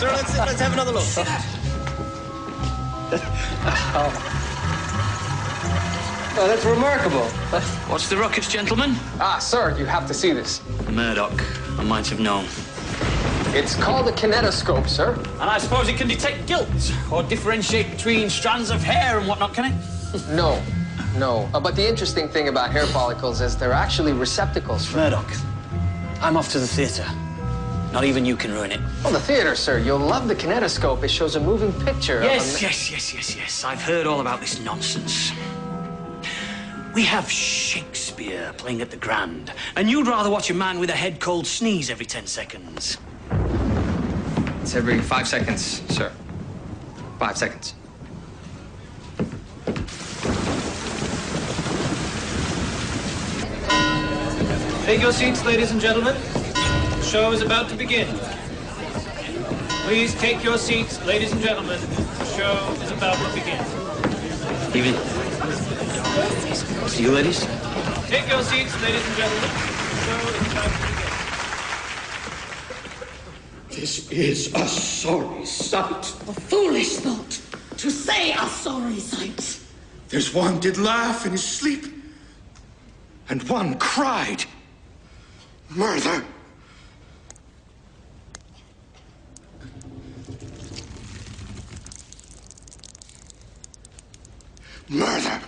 Sir, let's have another look. Oh, that's remarkable. What's the ruckus, gentlemen? Ah, sir, you have to see this. Μέρντοχ. I might have known. It's called a kinetoscope, sir. And I suppose it can detect guilt or differentiate between strands of hair and whatnot, can it? No. But the interesting thing about hair follicles is they're actually receptacles for... Μέρντοχ, I'm off to the theatre. Not even you can ruin it. Oh, the theatre, sir. You'll love the kinetoscope. It shows a moving picture of Yes. I've heard all about this nonsense. We have Shakespeare playing at the Grand, and you'd rather watch a man with a head cold sneeze every 10 seconds. It's every 5 seconds, sir. 5 seconds. Take your seats, ladies and gentlemen. The show is about to begin. Please take your seats, ladies and gentlemen. The show is about to begin. Evening. See you, ladies. Take your seats, ladies and gentlemen. The show is about to begin. This is a sorry sight. A foolish thought to say a sorry sight. There's one did laugh in his sleep, and one cried. Murder. Murder.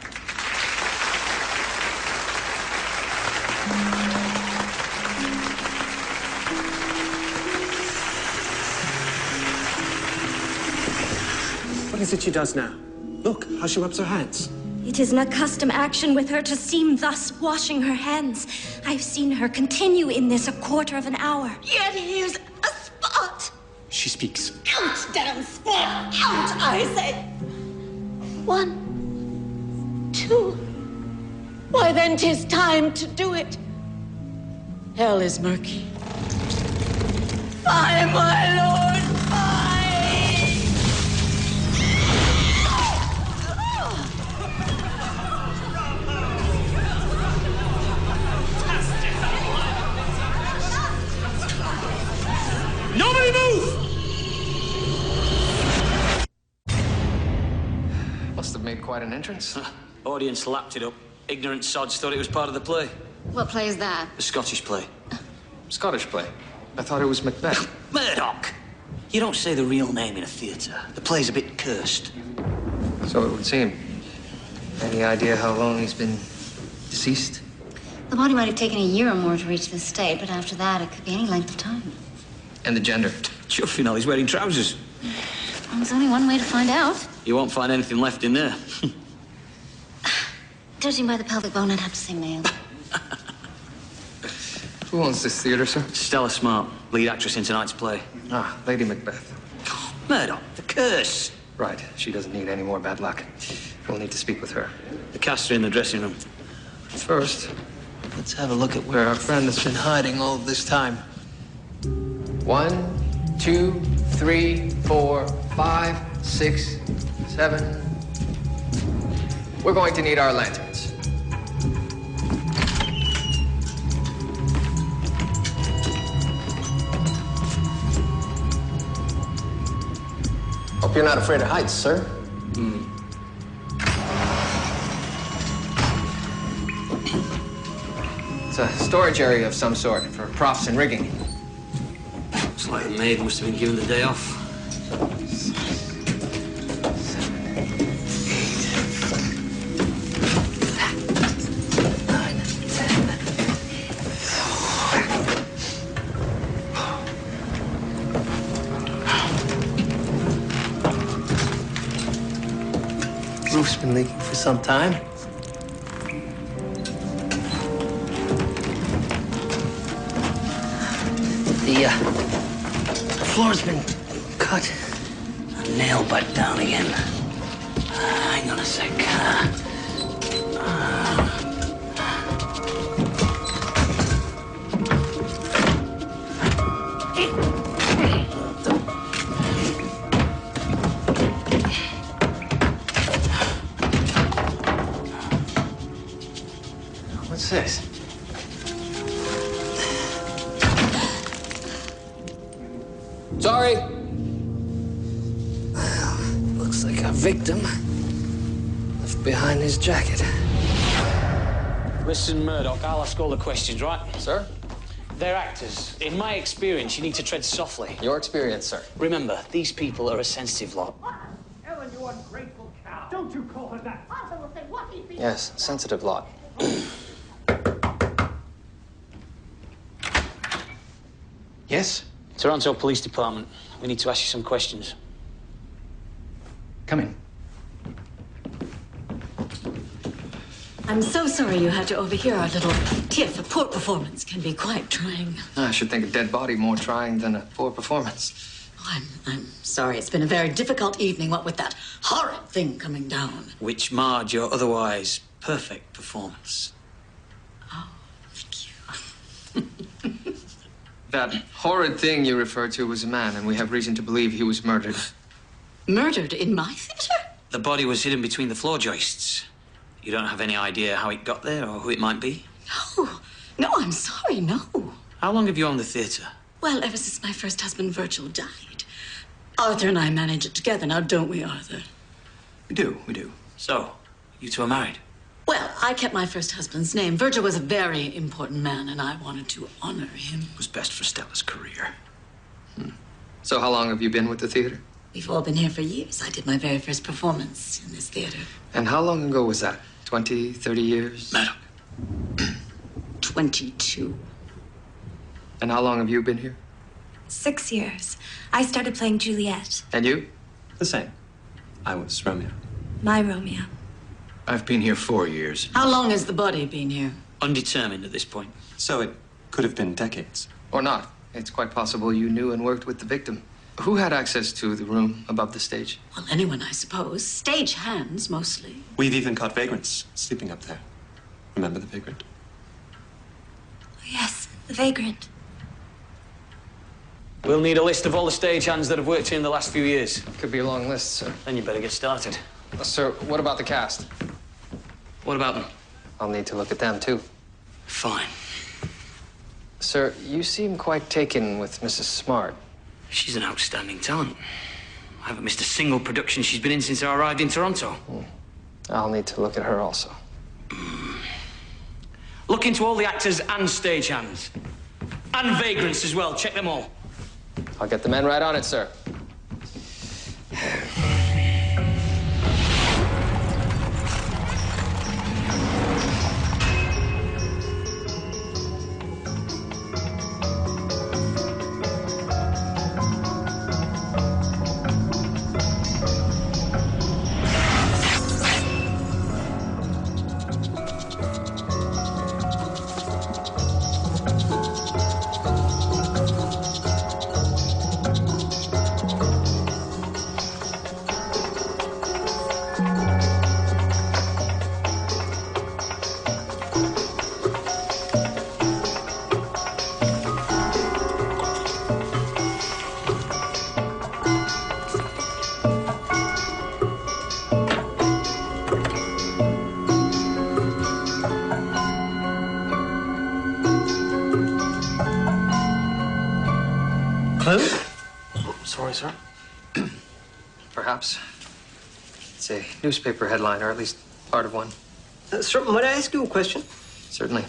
What is it she does now? Look how she rubs her hands. It is an accustomed action with her to seem thus washing her hands. I've seen her continue in this a quarter of an hour. Yet here's a spot. She speaks. Out, damn spot. Out, I say. 1, 2. Why, then 'tis time to do it. Hell is murky. Fie, my lord, fie! Nobody move! Must have made quite an entrance. Audience lapped it up. Ignorant sods thought it was part of the play. What play is that? The Scottish play. Scottish play. I thought it was Macbeth. Μέρντοχ! You don't say the real name in a theatre. The play's a bit cursed. So it would seem. Any idea how long he's been deceased? The body might have taken a year or more to reach this state, but after that, it could be any length of time. And the gender? Chuffing all, he's wearing trousers. Well, there's only one way to find out. You won't find anything left in there. Judging by the pelvic bone, I'd have to say male. Who owns this theater, sir? Stella Smart, lead actress in tonight's play. Ah, Lady Macbeth. Μέρντοχ, the curse. Right, she doesn't need any more bad luck. We'll need to speak with her. The cast are in the dressing room. First, let's have a look at where our friend has been hiding all this time. 1, 2, 3, 4, 5, 6, 7. We're going to need our lanterns. Hope you're not afraid of heights, sir. It's a storage area of some sort for props and rigging. Looks like the maid must have been given the day off. 9, 10. Roof's been leaking for some time. The floor's been cut. A nail bite down again. Hang on a sec. What's this? Sorry. victim left behind his jacket. Listen, Murdoch, I'll ask all the questions, right? Sir? They're actors. In my experience, you need to tread softly. Your experience, sir. Remember, these people are a sensitive lot. Ellen, you ungrateful cow. Don't you call her that. Arthur will say what he thinks. Yes, sensitive lot. Yes? Toronto Police Department. We need to ask you some questions. Come in. I'm so sorry you had to overhear our little tiff. A poor performance can be quite trying. I should think a dead body more trying than a poor performance. Oh, I'm sorry. It's been a very difficult evening, what with that horrid thing coming down. Which marred your otherwise perfect performance. Oh, thank you. That horrid thing you referred to was a man, and we have reason to believe he was murdered. Murdered in my theater? The body was hidden between the floor joists. You don't have any idea how it got there or who it might be? No, I'm sorry, no. How long have you owned the theatre? Well, ever since my first husband, Virgil, died. Arthur and I manage it together now, don't we, Arthur? We do. So, you two are married? Well, I kept my first husband's name. Virgil was a very important man, and I wanted to honor him. It was best for Stella's career. So how long have you been with the theater? We've all been here for years. I did my very first performance in this theater. And how long ago was that? 20, 30 years? Madam. 22. And how long have you been here? 6 years. I started playing Juliet. And you? The same. I was Romeo. My Romeo. I've been here 4 years. How long has the body been here? Undetermined at this point. So it could have been decades. Or not. It's quite possible you knew and worked with the victim. Who had access to the room above the stage? Well, anyone, I suppose. Stage hands, mostly. We've even caught vagrants sleeping up there. Remember the vagrant? Oh, yes, the vagrant. We'll need a list of all the stagehands that have worked here in the last few years. Could be a long list, sir. Then you better get started. Sir, what about the cast? What about them? I'll need to look at them, too. Fine. Sir, you seem quite taken with Mrs. Smart. She's an outstanding talent. I haven't missed a single production she's been in since I arrived in Toronto. I'll need to look at her also. Look into all the actors and stagehands. And vagrants as well. Check them all. I'll get the men right on it, sir. Sorry, sir. Perhaps. It's a newspaper headline, or at least part of one. Sir, might I ask you a question? Certainly.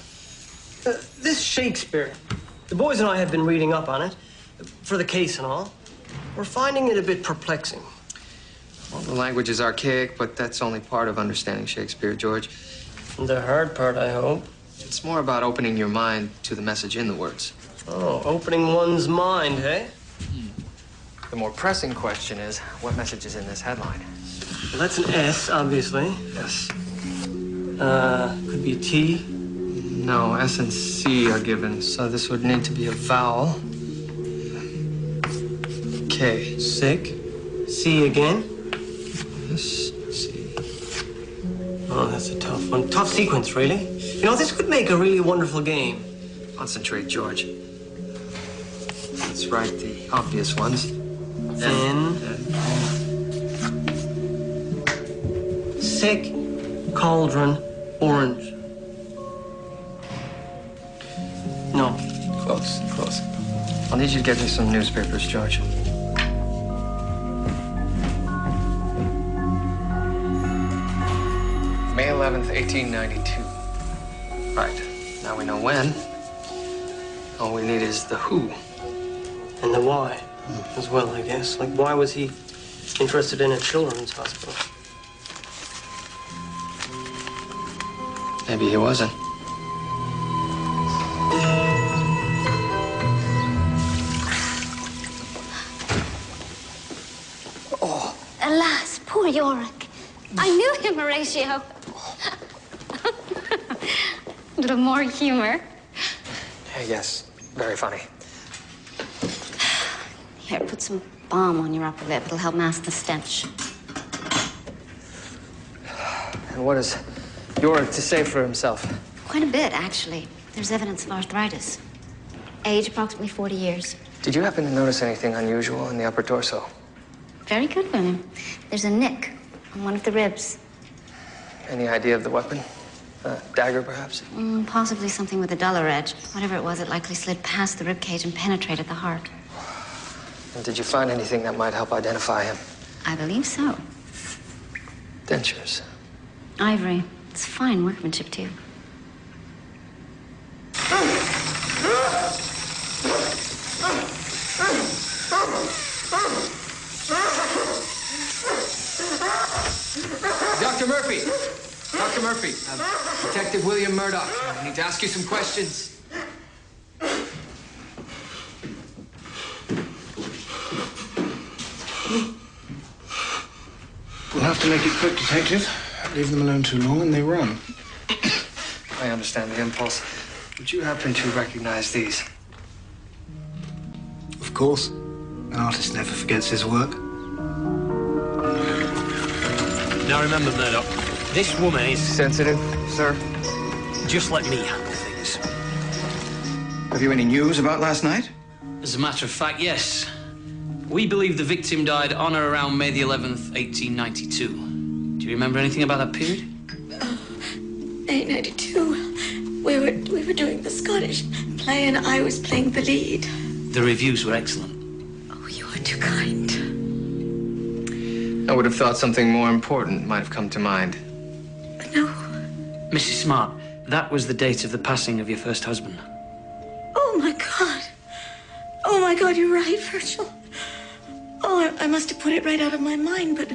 This Shakespeare, the boys and I have been reading up on it, for the case and all. We're finding it a bit perplexing. Well, the language is archaic, but that's only part of understanding Shakespeare, George. The hard part, I hope. It's more about opening your mind to the message in the words. Oh, opening one's mind, eh? The more pressing question is, what message is in this headline? Well, that's an S, obviously. Yes. Could be a T. No, S and C are given, so this would need to be a vowel. K. Sick. C again. S, C. Oh, that's a tough one. Tough sequence, really. You know, this could make a really wonderful game. Concentrate, George. Let's write the obvious ones. N. Sick, cauldron, orange. No. Close, close. I'll need you to get me some newspapers, George. May 11th, 1892. Right. Now we know when. All we need is the who. And the why as well, I guess. Like, why was he interested in a children's hospital? Maybe he wasn't. Alas, poor Yorick. I knew him, Horatio. A little more humor. Yes, very funny. Here, put some balm on your upper lip. It'll help mask the stench. And what does Yorick to say for himself? Quite a bit, actually. There's evidence of arthritis. Age, approximately 40 years. Did you happen to notice anything unusual in the upper torso? Very good, William. There's a nick on one of the ribs. Any idea of the weapon? A dagger, perhaps? Possibly something with a duller edge. Whatever it was, it likely slid past the ribcage and penetrated the heart. And did you find anything that might help identify him? I believe so. Dentures. Ivory. It's fine workmanship, too. Dr. Murphy! Dr. Murphy, Detective William Μέρντοχ. I need to ask you some questions. We'll have to make it quick, Detective. Leave them alone too long and they run. I understand the impulse. Would you happen to recognize these? Of course. An artist never forgets his work. Now remember, Murdoch, this woman is... Sensitive, sir? Just let me handle things. Have you any news about last night? As a matter of fact, yes. We believe the victim died on or around May the 11th, 1892. Do you remember anything about that period? May 92. We were doing the Scottish play and I was playing the lead. The reviews were excellent. Oh, you are too kind. I would have thought something more important might have come to mind. No. Mrs. Smart, that was the date of the passing of your first husband. Oh, my God. Oh, my God, you're right, Virgil. Oh, I must have put it right out of my mind, but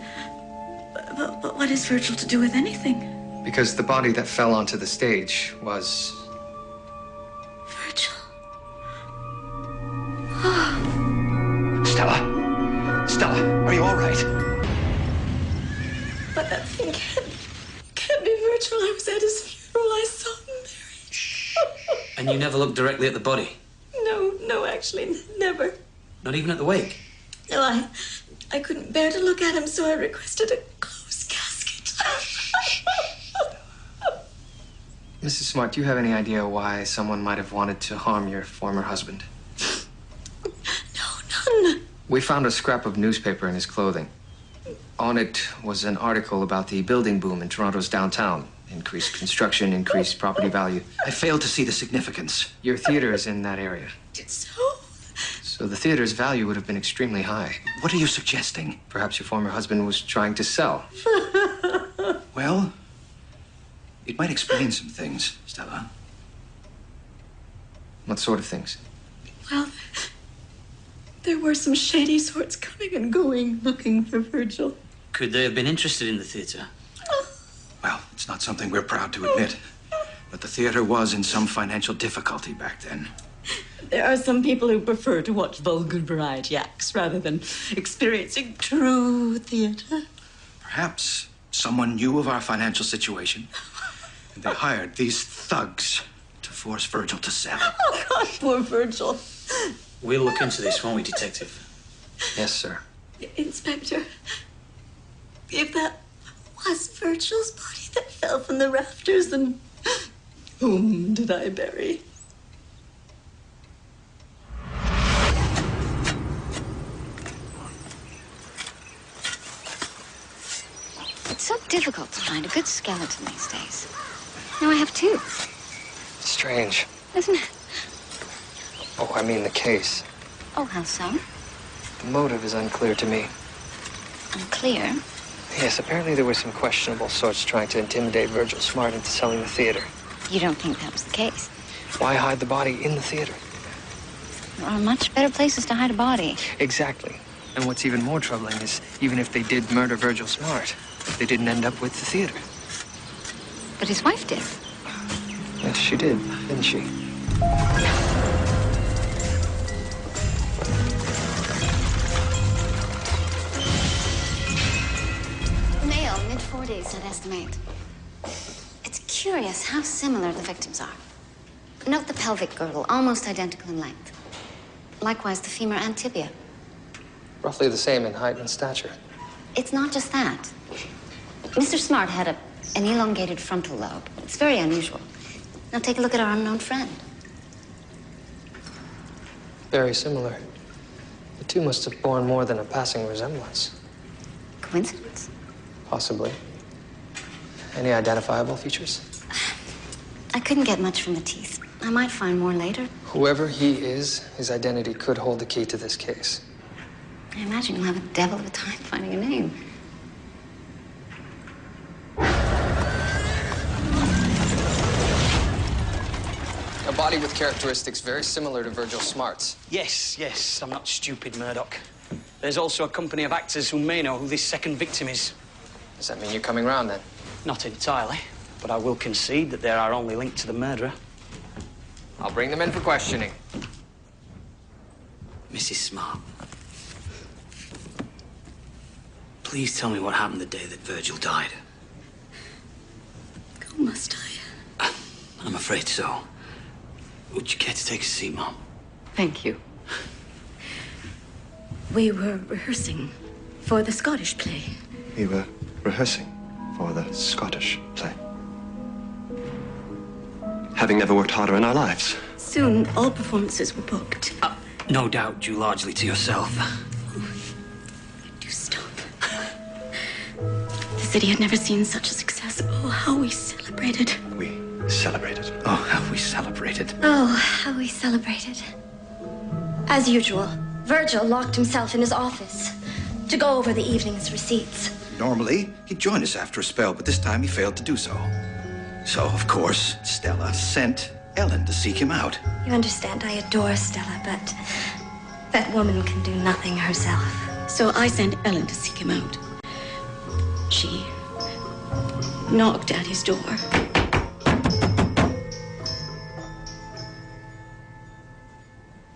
what is Virgil to do with anything? Because the body that fell onto the stage was... Virgil. Stella? Stella, are you all right? But that thing can't be Virgil. I was at his funeral. I saw him buried. And you never looked directly at the body? No, actually, never. Not even at the wake? No, I couldn't bear to look at him, so I requested a closed casket. Mrs. Smart, do you have any idea why someone might have wanted to harm your former husband? No, none. We found a scrap of newspaper in his clothing. On it was an article about the building boom in Toronto's downtown. Increased construction, increased property value. I fail to see the significance. Your theater is in that area. So? So the theater's value would have been extremely high. What are you suggesting? Perhaps your former husband was trying to sell. Well, it might explain some things, Stella. What sort of things? Well, there were some shady sorts coming and going, looking for Virgil. Could they have been interested in the theater? Well, it's not something we're proud to admit, but the theater was in some financial difficulty back then. There are some people who prefer to watch vulgar variety acts rather than experiencing true theater. Perhaps someone knew of our financial situation, and they hired these thugs to force Virgil to sell. Oh, God, poor Virgil. We'll look into this, won't we, Detective? Yes, sir. Inspector, if that was Virgil's body that fell from the rafters, then whom did I bury? It's so difficult to find a good skeleton these days. Now I have two. Strange. Isn't it? Oh, I mean the case. Oh, how so? The motive is unclear to me. Unclear. Yes, apparently there were some questionable sorts trying to intimidate Virgil Smart into selling the theater. You don't think that was the case? Why hide the body in the theater? There are much better places to hide a body. Exactly. And what's even more troubling is, even if they did murder Virgil Smart, they didn't end up with the theater. But his wife did. Yes, she did, didn't she? Male, mid-40s, I'd estimate. It's curious how similar the victims are. Note the pelvic girdle, almost identical in length. Likewise, the femur and tibia. Roughly the same in height and stature. It's not just that. Mr. Smart had an elongated frontal lobe. It's very unusual. Now take a look at our unknown friend. Very similar. The two must have borne more than a passing resemblance. Coincidence? Possibly. Any identifiable features? I couldn't get much from the teeth. I might find more later. Whoever he is, his identity could hold the key to this case. I imagine you'll have a devil of a time finding a name. A body with characteristics very similar to Virgil Smart's. Yes, I'm not stupid, Murdoch. There's also a company of actors who may know who this second victim is. Does that mean you're coming round, then? Not entirely, but I will concede that they are only linked to the murderer. I'll bring them in for questioning. Mrs. Smart, please tell me what happened the day that Virgil died. Oh, must I? I'm afraid so. Would you care to take a seat, Mom? Thank you. We were rehearsing for the Scottish play. We were rehearsing for the Scottish play. Having never worked harder in our lives. Soon, all performances were booked. No doubt due largely to yourself. Do stop. The city had never seen such a success. Oh, how we celebrated. We celebrated. Oh, how we celebrated. Oh, how we celebrated. As usual, Virgil locked himself in his office to go over the evening's receipts. Normally, he'd join us after a spell, but this time he failed to do so. So, of course, Stella sent Ellen to seek him out. You understand, I adore Stella, but that woman can do nothing herself. So I sent Ellen to seek him out. She knocked at his door.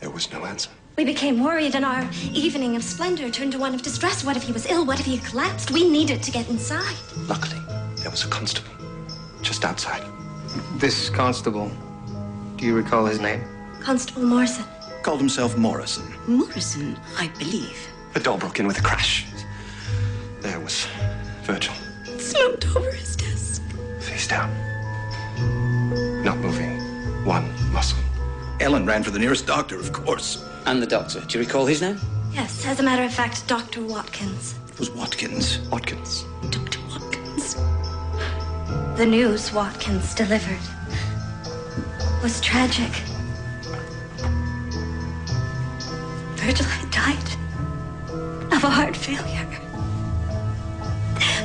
There was no answer. We became worried, and our evening of splendor turned to one of distress. What if he was ill? What if he had collapsed? We needed to get inside. Luckily, there was a constable just outside. This constable, do you recall his name? Constable Morrison. Called himself Morrison. Morrison, I believe. The door broke in with a crash. There was Virgil, Slumped over his desk. face down. Not moving one muscle. Ellen ran for the nearest doctor, of course. And the doctor, do you recall his name? Yes, as a matter of fact, Dr. Watkins. It was Watkins. Watkins. Dr. Watkins. The news Watkins delivered was tragic. Virgil had died of a heart failure.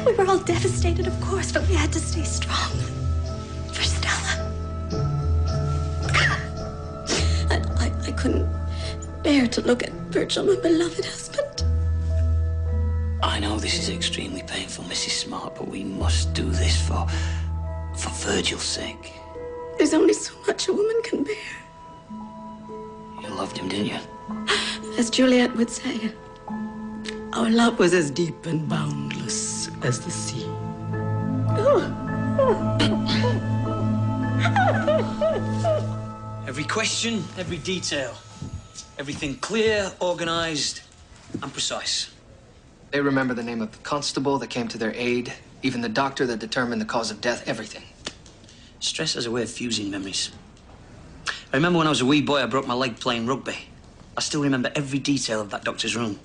We were all devastated, of course, but we had to stay strong for Stella. I couldn't bear to look at Virgil, my beloved husband. I know this is extremely painful, Mrs. Smart, but we must do this for Virgil's sake. There's only so much a woman can bear. You loved him, didn't you? As Juliet would say, our love was as deep and boundless as the sea. Every question, every detail. Everything clear, organized, and precise. They remember the name of the constable that came to their aid, even the doctor that determined the cause of death, everything. Stress has a way of fusing memories. I remember when I was a wee boy, I broke my leg playing rugby. I still remember every detail of that doctor's room,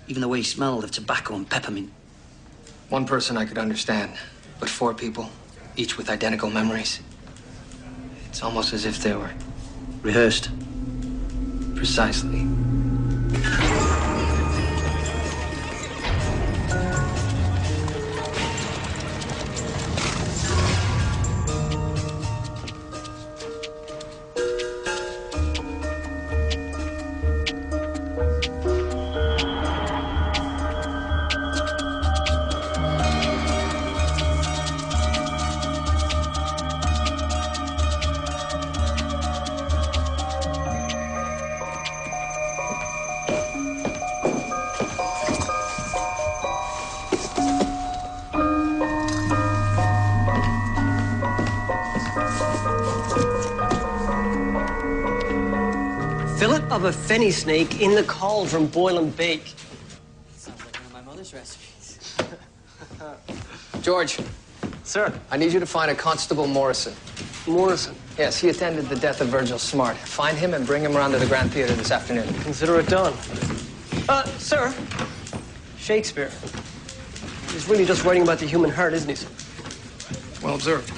even the way he smelled of tobacco and peppermint. One person I could understand, but four people, each with identical memories. It's almost as if they were rehearsed. Precisely. of a fenny snake in the cauldron, boil and bake. Sounds like one of my mother's recipes. George. Sir. I need you to find a Constable Morrison. Morrison? Yes, he attended the death of Virgil Smart. Find him and bring him around to the Grand Theater this afternoon. Consider it done. Sir. Shakespeare. He's really just writing about the human heart, isn't he, sir? Well observed.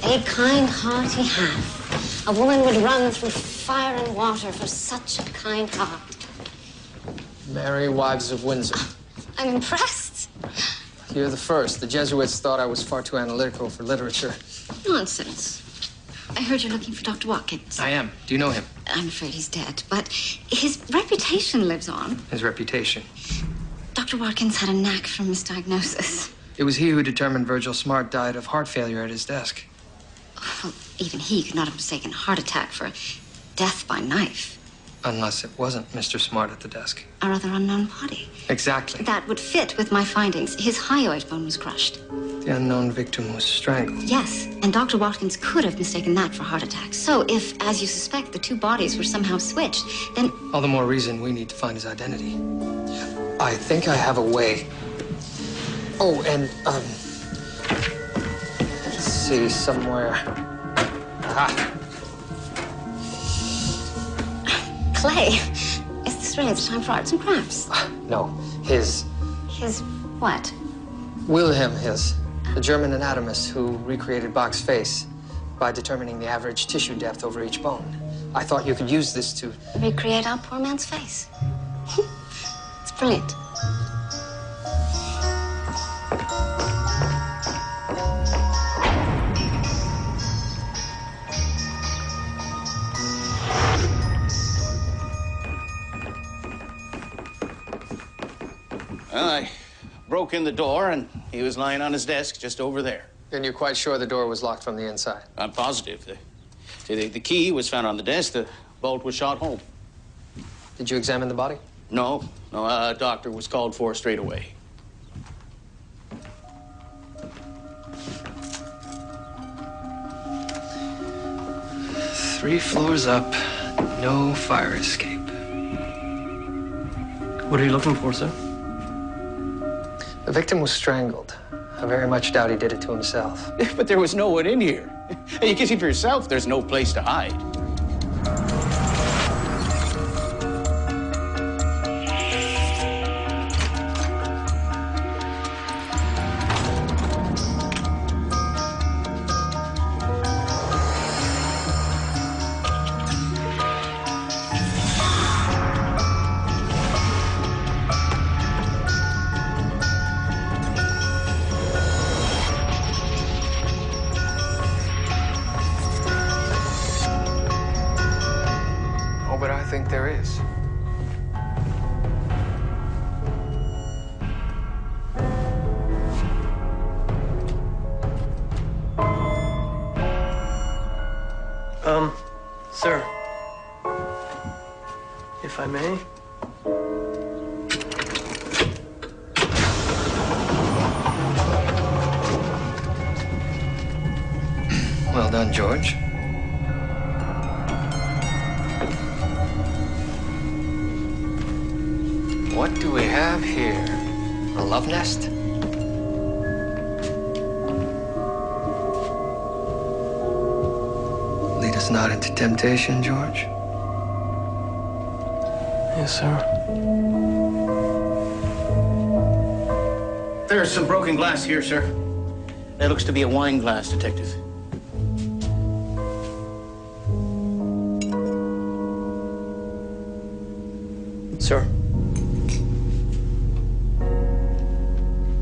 A kind heart he hath. A woman would run through fire and water for such a kind heart. Merry Wives of Windsor. I'm impressed. You're the first. The Jesuits thought I was far too analytical for literature. Nonsense. I heard you're looking for Dr. Watkins. I am. Do you know him? I'm afraid he's dead, but his reputation lives on. His reputation? Dr. Watkins had a knack for misdiagnosis. It was he who determined Virgil Smart died of heart failure at his desk. Well, even he could not have mistaken a heart attack for death by knife. Unless it wasn't Mr. Smart at the desk. Or other unknown body. Exactly. That would fit with my findings. His hyoid bone was crushed. The unknown victim was strangled. Yes, and Dr. Watkins could have mistaken that for heart attack. So if, as you suspect, the two bodies were somehow switched, then... All the more reason we need to find his identity. I think I have a way. Oh, and, let's see, somewhere. Aha. Clay. Is this really the time for arts and crafts? No, his. His what? Wilhelm His, the German anatomist who recreated Bach's face by determining the average tissue depth over each bone. I thought you could use this to... Recreate our poor man's face. It's brilliant. Well, I broke in the door, and he was lying on his desk just over there. And you're quite sure the door was locked from the inside? I'm positive. The key was found on the desk. The bolt was shot home. Did you examine the body? No. A doctor was called for straight away. Three floors up, no fire escape. What are you looking for, sir? The victim was strangled. I very much doubt he did it to himself. But there was no one in here. You can see for yourself, there's no place to hide. But I think there is. Sir. If I may. Well done, George. What do we have here? A love nest? Lead us not into temptation, George. Yes, sir. There's some broken glass here, sir. That looks to be a wine glass, Detective. Sir.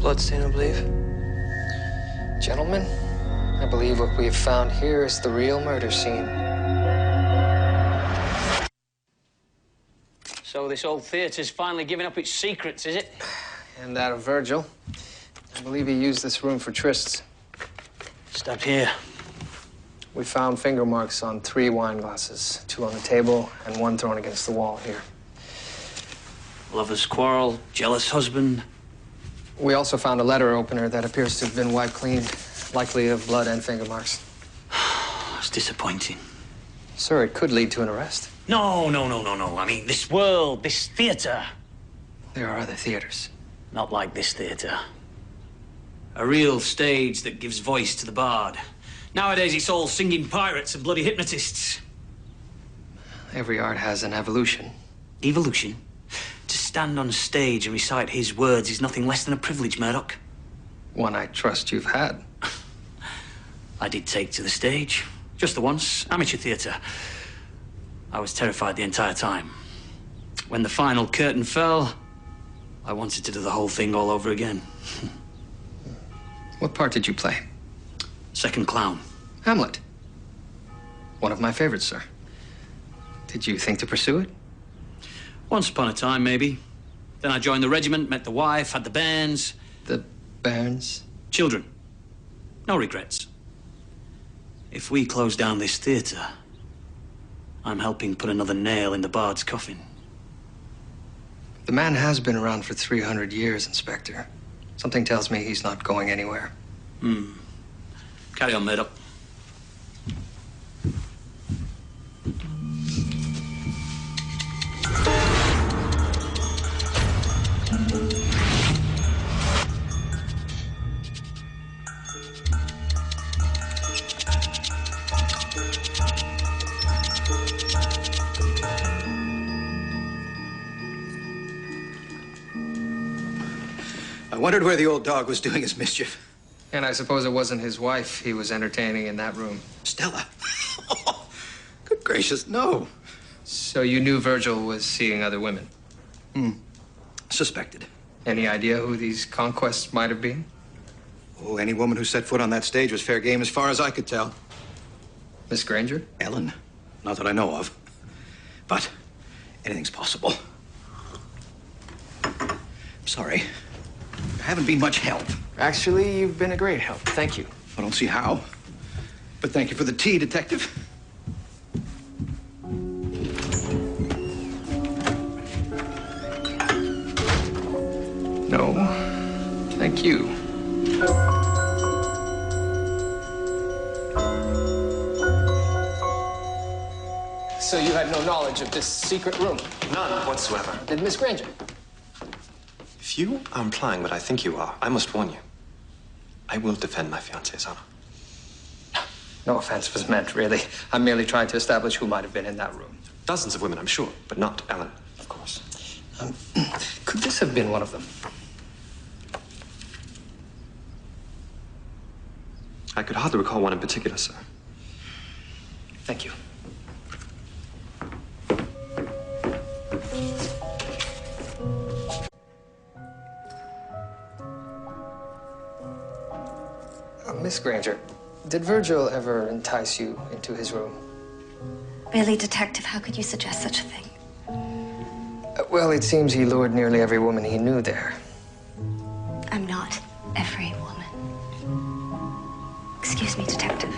Bloodstain, I believe. Gentlemen, I believe what we have found here is the real murder scene. So this old theatre's finally giving up its secrets, is it? And that of Virgil. I believe he used this room for trysts. Just up here. We found finger marks on 3 wine glasses, 2 on the table and 1 thrown against the wall here. Lover's quarrel, jealous husband. We also found a letter opener that appears to have been wiped clean, likely of blood and finger marks. It's disappointing. Sir, it could lead to an arrest. No. I mean, this world, this theatre. There are other theaters. Not like this theatre. A real stage that gives voice to the bard. Nowadays, it's all singing pirates and bloody hypnotists. Every art has an evolution. Evolution? To stand on stage and recite his words is nothing less than a privilege, Murdoch. One I trust you've had. I did take to the stage. Just the once. Amateur theatre. I was terrified the entire time. When the final curtain fell, I wanted to do the whole thing all over again. What part did you play? Second clown. Hamlet. One of my favorites, sir. Did you think to pursue it? Once upon a time, maybe. Then I joined the regiment, met the wife, had the bairns. The bairns? Children. No regrets. If we close down this theatre, I'm helping put another nail in the bard's coffin. The man has been around for 300 years, Inspector. Something tells me he's not going anywhere. Carry on, Murdoch. I wondered where the old dog was doing his mischief. And I suppose it wasn't his wife he was entertaining in that room. Stella. Good gracious, no. So you knew Virgil was seeing other women? Suspected. Any idea who these conquests might have been? Oh, any woman who set foot on that stage was fair game as far as I could tell. Miss Granger? Ellen. Not that I know of. But anything's possible. I'm sorry. I haven't been much help. Actually, you've been a great help. Thank you. I don't see how. But thank you for the tea, Detective. No, thank you. So you had no knowledge of this secret room? None whatsoever. Did Miss Granger? If you are implying what I think you are, I must warn you. I will defend my fiancée's honor. No offense was meant, really. I'm merely trying to establish who might have been in that room. Dozens of women, I'm sure, but not Ellen, of course. Could this have been one of them? I could hardly recall one in particular, sir. Thank you. Miss Granger, did Virgil ever entice you into his room? Really, Detective, how could you suggest such a thing? Well, it seems he lured nearly every woman he knew there. I'm not every woman. Excuse me, Detective.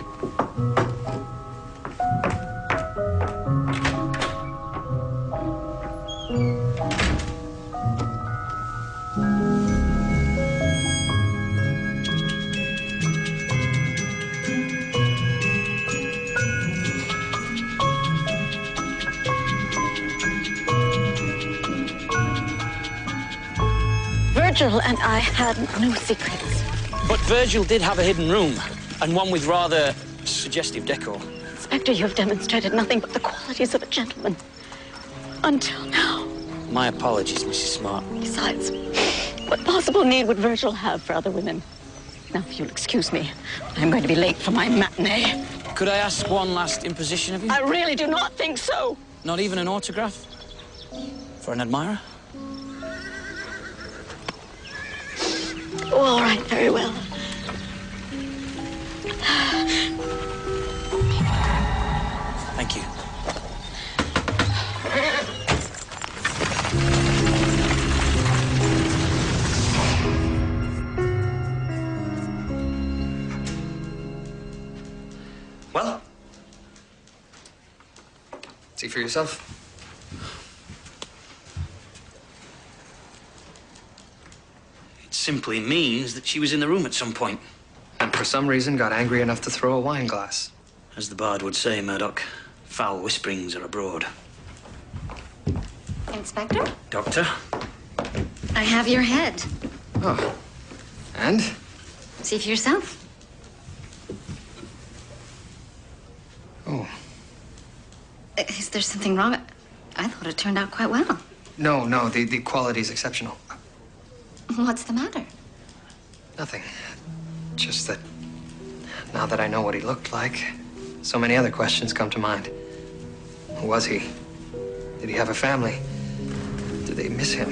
Virgil and I had no secrets. But Virgil did have a hidden room, and one with rather suggestive decor. Inspector, you have demonstrated nothing but the qualities of a gentleman. Until now. My apologies, Mrs. Smart. Besides, what possible need would Virgil have for other women? Now, if you'll excuse me, I'm going to be late for my matinee. Could I ask one last imposition of you? I really do not think so. Not even an autograph? For an admirer? Oh, all right, very well. Thank you. Well? See for yourself. It simply means that she was in the room at some point. And for some reason got angry enough to throw a wine glass. As the bard would say, Murdoch, Foul whisperings are abroad. Inspector, Doctor? I have your head. Oh. And? See for yourself. Oh. Is there something wrong? I thought it turned out quite well. No, the quality is exceptional. What's the matter? Nothing. Just that now that I know what he looked like, so many other questions come to mind. Who was he? Did he have a family? Did they miss him?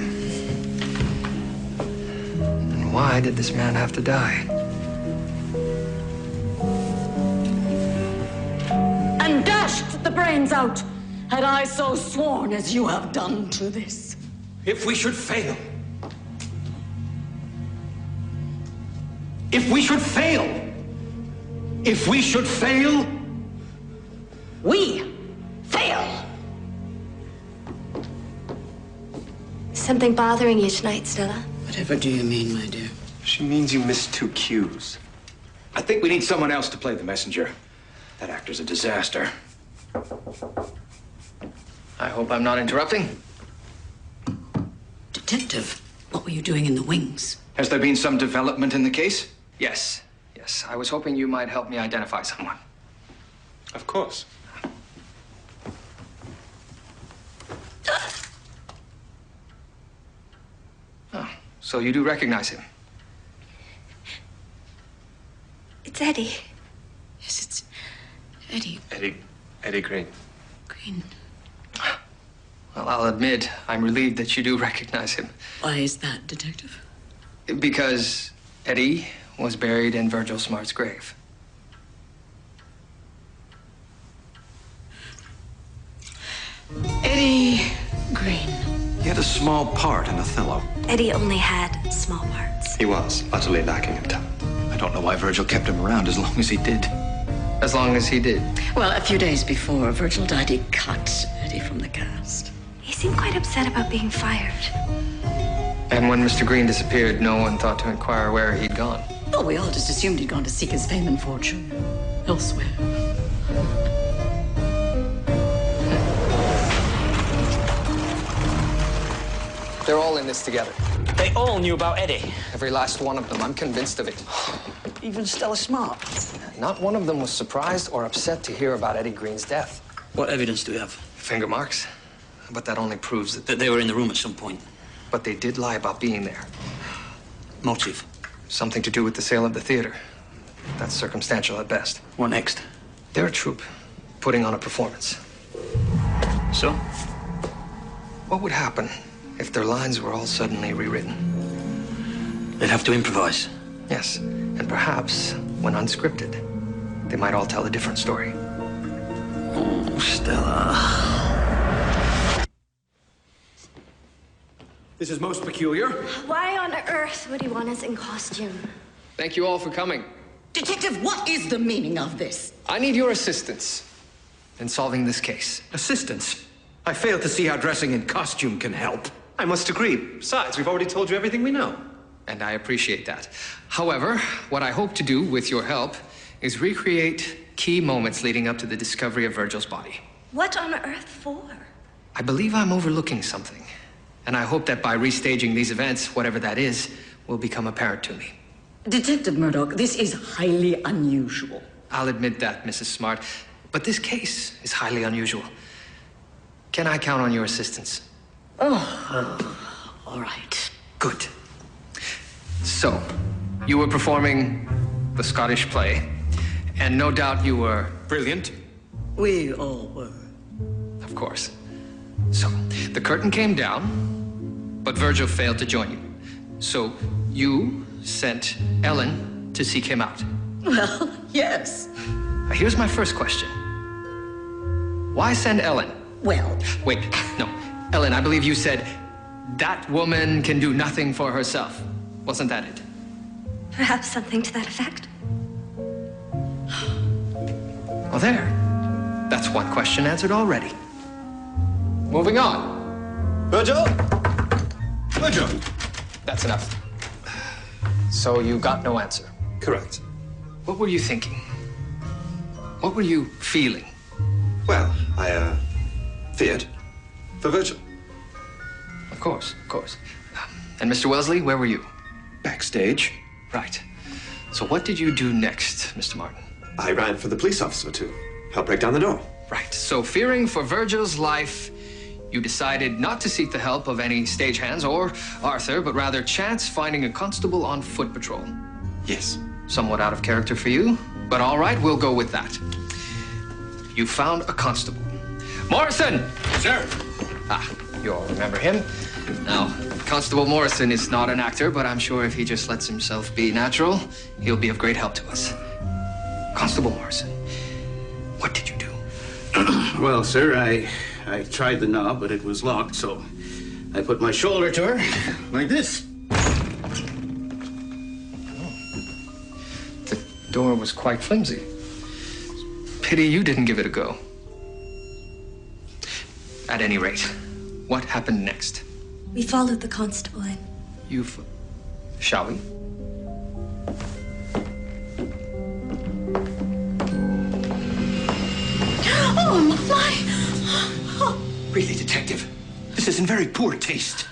And why did this man have to die? And dashed the brains out, had I so sworn as you have done to this. If we should fail. If we should fail. If we should fail. We fail. Something bothering you tonight, Stella? Whatever do you mean, my dear? She means you missed 2 cues. I think we need someone else to play the messenger. That actor's a disaster. I hope I'm not interrupting. Detective, what were you doing in the wings? Has there been some development in the case? Yes. I was hoping you might help me identify someone. Of course. Oh, so you do recognize him? It's Eddie. Yes, it's Eddie. Eddie Green. Green. Well, I'll admit, I'm relieved that you do recognize him. Why is that, Detective? Because Eddie was buried in Virgil Smart's grave. Eddie Green. He had a small part in Othello. Eddie only had small parts. He was utterly lacking in talent. I don't know why Virgil kept him around as long as he did. As long as he did. Well, a few days before Virgil died, he cut Eddie from the cast. He seemed quite upset about being fired. And when Mr. Green disappeared, no one thought to inquire where he'd gone. Oh, we all just assumed he'd gone to seek his fame and fortune elsewhere. They're all in this together. They all knew about Eddie. Every last one of them. I'm convinced of it. Even Stella Smart. Not one of them was surprised or upset to hear about Eddie Green's death. What evidence do we have? Finger marks. But that only proves That they were in the room at some point. But they did lie about being there. Motive? Something to do with the sale of the theater. That's circumstantial at best. What next? They're a troupe, putting on a performance. So? What would happen if their lines were all suddenly rewritten? They'd have to improvise. Yes, and perhaps, when unscripted, they might all tell a different story. Oh, Stella. This is most peculiar. Why on earth would he want us in costume? Thank you all for coming. Detective, what is the meaning of this? I need your assistance in solving this case. Assistance? I fail to see how dressing in costume can help. I must agree. Besides, we've already told you everything we know. And I appreciate that. However, what I hope to do with your help is recreate key moments leading up to the discovery of Virgil's body. What on earth for? I believe I'm overlooking something. And I hope that by restaging these events, whatever that is, will become apparent to me. Detective Μέρντοχ, this is highly unusual. I'll admit that, Mrs. Smart. But this case is highly unusual. Can I count on your assistance? Oh, all right. Good. So, you were performing the Scottish play, and no doubt you were brilliant. We all were. Of course. So, the curtain came down, but Virgil failed to join you. So, you sent Ellen to seek him out. Well, yes. Now, here's my first question. Why send Ellen? Well... Wait, no. Ellen, I believe you said, that woman can do nothing for herself. Wasn't that it? Perhaps something to that effect. Well, there. That's one question answered already. Moving on. Virgil! Virgil! That's enough. So you got no answer? Correct. What were you thinking? What were you feeling? Well, I, feared for Virgil. Of course, of course. And Mr. Wellesley, where were you? Backstage. Right. So what did you do next, Mr. Martin? I ran for the police officer to help break down the door. Right. So fearing for Virgil's life, you decided not to seek the help of any stagehands or Arthur, but rather chance finding a constable on foot patrol. Yes. Somewhat out of character for you, but all right, we'll go with that. You found a constable. Morrison! Sir. Ah, you all remember him. Now, Constable Morrison is not an actor, but I'm sure if he just lets himself be natural, he'll be of great help to us. Constable Morrison, what did you do? Well, sir, I tried the knob, but it was locked, so I put my shoulder to her like this. The door was quite flimsy. Pity you didn't give it a go. At any rate, what happened next? We followed the constable in. Shall we? Oh, I'm a fly. Really, Detective, this is in very poor taste.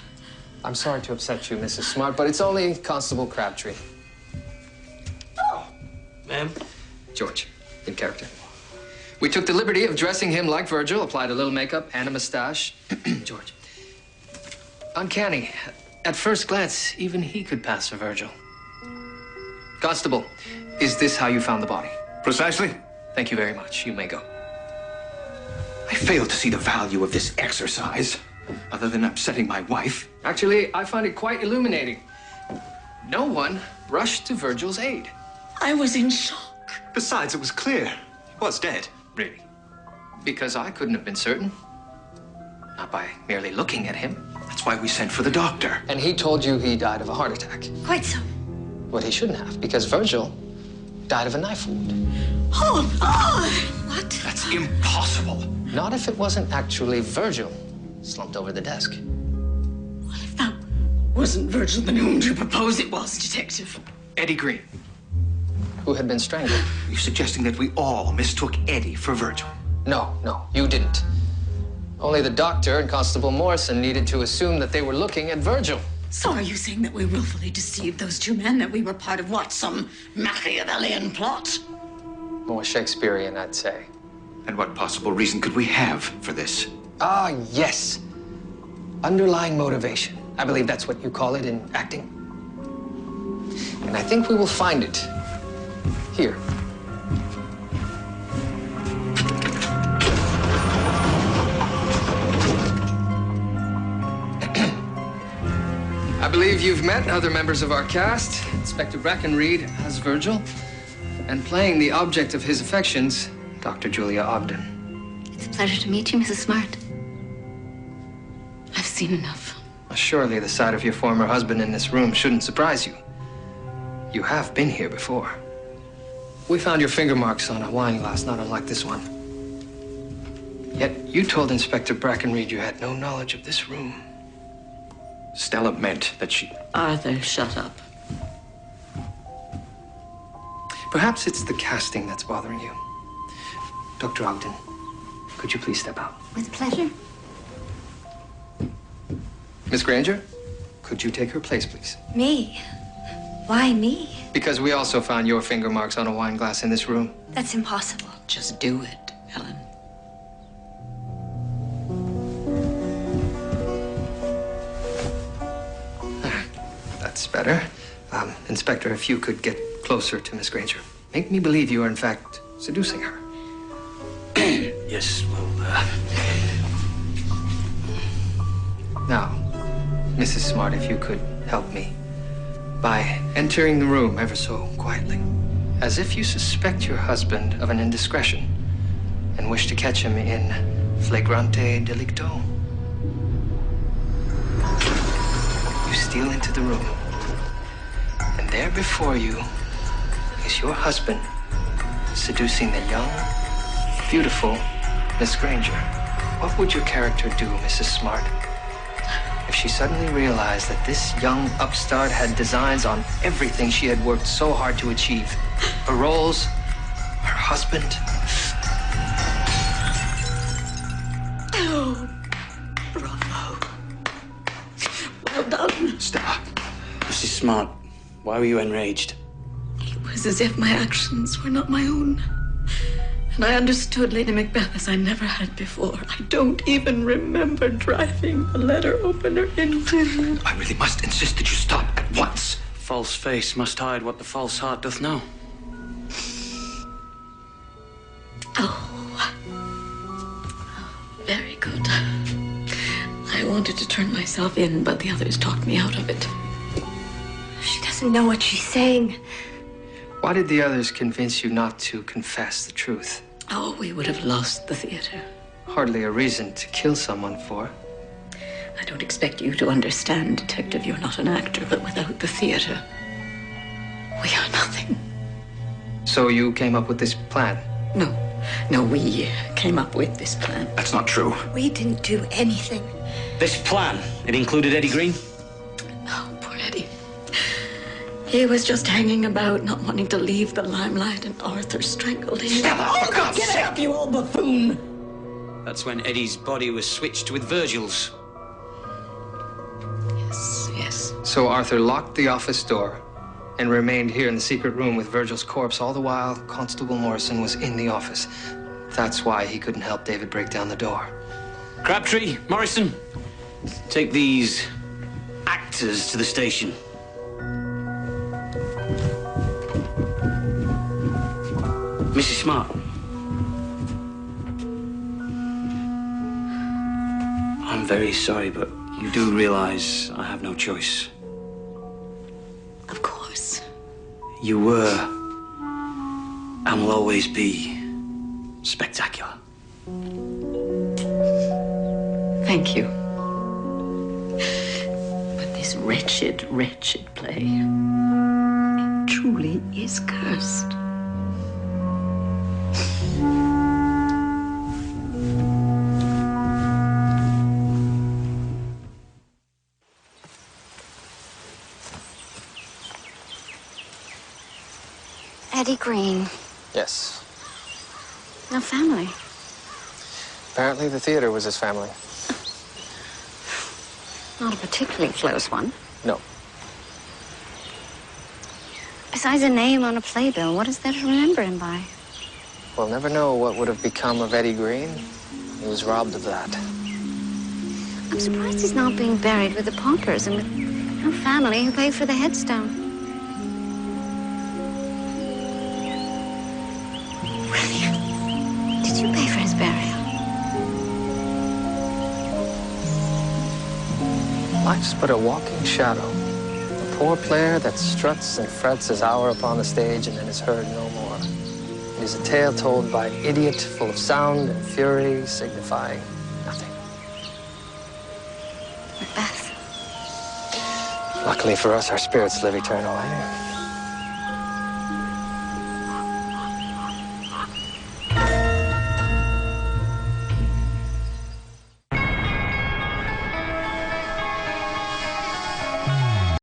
I'm sorry to upset you, Mrs. Smart, but it's only Constable Crabtree. Oh, ma'am. George, in character. We took the liberty of dressing him like Virgil, applied a little makeup and a mustache. George. Uncanny. At first glance, even he could pass for Virgil. Constable, is this how you found the body? Precisely. Thank you very much. You may go. I fail to see the value of this exercise, other than upsetting my wife. Actually, I find it quite illuminating. No one rushed to Virgil's aid. I was in shock. Besides, it was clear. He was dead. Really? Because I couldn't have been certain. Not by merely looking at him. That's why we sent for the doctor. And he told you he died of a heart attack. Quite so. What he shouldn't have, because Virgil died of a knife wound. Oh, what? That's impossible. Not if it wasn't actually Virgil slumped over the desk. What if that wasn't Virgil, then whom do you propose it was, Detective? Eddie Green, who had been strangled. Are you suggesting that we all mistook Eddie for Virgil? No, you didn't. Only the doctor and Constable Morrison needed to assume that they were looking at Virgil. So are you saying that we willfully deceived those two men, that we were part of what, some Machiavellian plot? More Shakespearean, I'd say. And what possible reason could we have for this? Ah, yes. Underlying motivation. I believe that's what you call it in acting. And I think we will find it here. I believe you've met other members of our cast. Inspector Brackenreed as Virgil, and playing the object of his affections, Dr. Julia Ogden. It's a pleasure to meet you, Mrs. Smart. I've seen enough. Surely the sight of your former husband in this room shouldn't surprise you. You have been here before. We found your finger marks on a wine glass, not unlike this one. Yet you told Inspector Brackenreed you had no knowledge of this room. Stella meant that she... Arthur, shut up. Perhaps it's the casting that's bothering you. Dr. Ogden, could you please step out? With pleasure. Miss Granger, could you take her place, please? Me? Why me? Because we also found your finger marks on a wine glass in this room. That's impossible. Just do it, Helen. That's better. Inspector, if you could get closer to Miss Granger. Make me believe you are, in fact, seducing her. Yes, well, Now, Mrs. Smart, if you could help me by entering the room ever so quietly, as if you suspect your husband of an indiscretion and wish to catch him in flagrante delicto. You steal into the room, and there before you is your husband seducing the young, beautiful Miss Granger. What would your character do, Mrs. Smart, if she suddenly realized that this young upstart had designs on everything she had worked so hard to achieve? Her roles, her husband. Stella. Mrs. Smart, why were you enraged? It was as if my actions were not my own. And I understood Lady Macbeth as I never had before. I don't even remember driving the letter opener into. I really must insist that you stop at once. False face must hide what the false heart doth know. Oh, very good. I wanted to turn myself in, but the others talked me out of it. She doesn't know what she's saying. Why did the others convince you not to confess the truth? Oh, we would have lost the theater. Hardly a reason to kill someone for. I don't expect you to understand, Detective. You're not an actor, but without the theater, we are nothing. So you came up with this plan? No, we came up with this plan. That's not true. We didn't do anything. This plan, it included Eddie Green? Oh, poor Eddie. He was just hanging about, not wanting to leave the limelight, and Arthur strangled him. Stella, for God's Get sake! up, you old buffoon! That's when Eddie's body was switched with Virgil's. Yes. So Arthur locked the office door and remained here in the secret room with Virgil's corpse. All the while, Constable Morrison was in the office. That's why he couldn't help David break down the door. Crabtree, Morrison, take these actors to the station. Mrs. Smart. I'm very sorry, but you do realize I have no choice. Of course. You were, and will always be, spectacular. Thank you. But this wretched, wretched play, it truly is cursed. Eddie Green. Yes. No family. Apparently the theater was his family. Not a particularly close one. No. Besides a name on a playbill, what is there to remember him by? We'll never know what would have become of Eddie Green. He was robbed of that. I'm surprised he's not being buried with the paupers and with no family who paid for the headstone. William, did you pay for his burial? Life's but a walking shadow. A poor player that struts and frets his hour upon the stage and then is heard no more. It is a tale told by an idiot, full of sound and fury, signifying nothing. Macbeth. Luckily for us, our spirits live eternally.